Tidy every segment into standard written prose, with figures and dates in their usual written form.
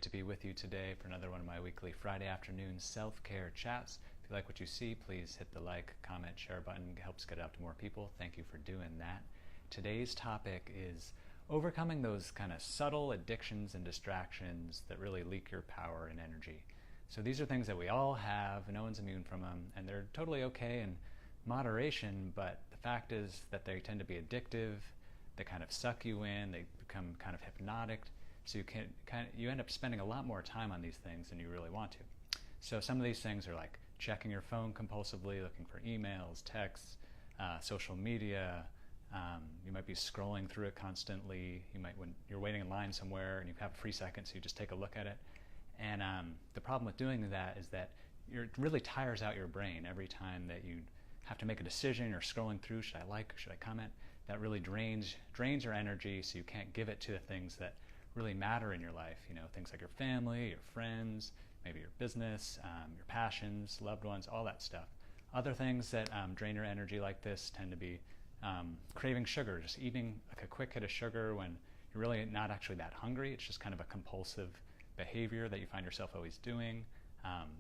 To be with you today for another one of my weekly Friday afternoon self-care chats. If you like what you see, please hit the like, comment, share button. It helps get it out to more people. Thank you for doing that. Today's topic is overcoming those kind of subtle addictions and distractions that really leak your power and energy. So these are things that we all have, no one's immune from them, and they're totally okay in moderation, but the fact is that they tend to be addictive, they kind of suck you in, they become kind of hypnotic. So you end up spending a lot more time on these things than you really want to. So some of these things are like checking your phone compulsively, looking for emails, texts, social media. You might be scrolling through it constantly. When you're waiting in line somewhere and you have a free second, so you just take a look at it. And the problem with doing that is that it really tires out your brain every time that you have to make a decision. You're scrolling through, should I like, should I comment? That really drains your energy, so you can't give it to the things that really matter in your life, things like your family, your friends, maybe your business, your passions, loved ones, all that stuff. Other things that drain your energy like this tend to be craving sugar, just eating like a quick hit of sugar when you're really not actually that hungry. It's just kind of a compulsive behavior that you find yourself always doing.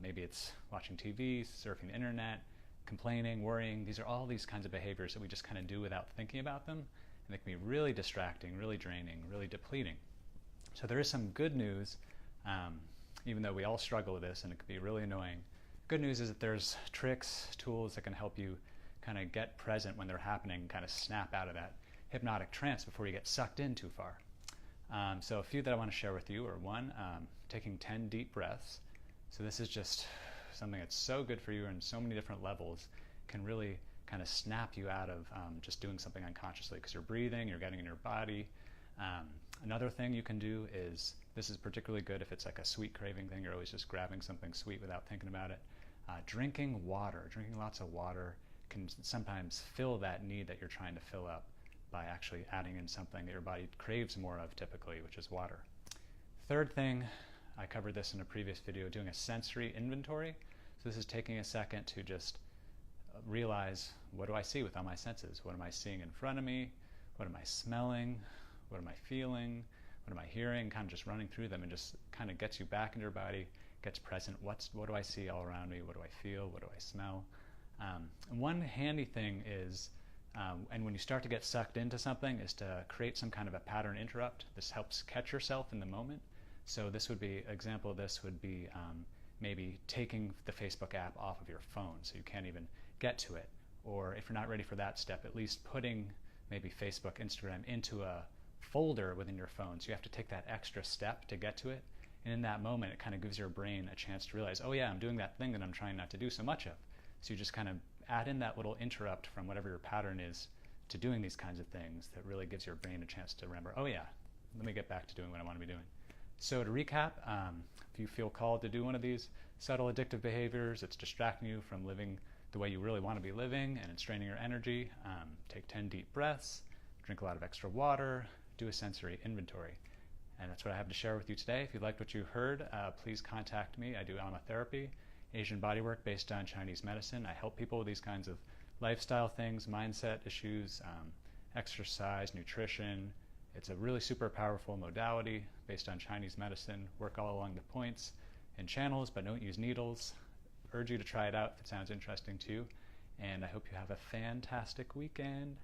Maybe it's watching TV, surfing the internet, complaining, worrying. These are all these kinds of behaviors that we just kind of do without thinking about them, and they can be really distracting, really draining, really depleting. So there is some good news, even though we all struggle with this and it can be really annoying. Good news is that there's tricks, tools that can help you kind of get present when they're happening, kind of snap out of that hypnotic trance before you get sucked in too far. So a few that I want to share with you are one, taking 10 deep breaths. So this is just something that's so good for you on so many different levels, can really kind of snap you out of just doing something unconsciously because you're breathing, you're getting in your body. Another thing you can do is, this is particularly good if it's like a sweet craving thing, you're always just grabbing something sweet without thinking about it. Drinking water, drinking lots of water can sometimes fill that need that you're trying to fill up by actually adding in something that your body craves more of typically, which is water. Third thing, I covered this in a previous video, doing a sensory inventory. So this is taking a second to just realize, what do I see with all my senses? What am I seeing in front of me? What am I smelling? What am I feeling? What am I hearing? Kind of just running through them, and just kind of gets you back into your body, gets present. What do I see all around me? What do I feel? What do I smell? And one handy thing is, and when you start to get sucked into something, is to create some kind of a pattern interrupt. This helps catch yourself in the moment. So this would be, example of this would be maybe taking the Facebook app off of your phone so you can't even get to it. Or if you're not ready for that step, at least putting maybe Facebook, Instagram into a folder within your phone. So you have to take that extra step to get to it. And in that moment, it kind of gives your brain a chance to realize, oh yeah, I'm doing that thing that I'm trying not to do so much of. So you just kind of add in that little interrupt from whatever your pattern is to doing these kinds of things that really gives your brain a chance to remember, oh yeah, let me get back to doing what I want to be doing. So to recap, if you feel called to do one of these subtle addictive behaviors, it's distracting you from living the way you really want to be living and it's draining your energy, take 10 deep breaths, drink a lot of extra water, do a sensory inventory. And that's what I have to share with you today. If you liked what you heard, please contact me. I do amma therapy, Asian bodywork based on Chinese medicine. I help people with these kinds of lifestyle things, mindset issues, exercise, nutrition. It's a really super powerful modality based on Chinese medicine. Work all along the points and channels, but don't use needles. Urge you to try it out if it sounds interesting to you. And I hope you have a fantastic weekend.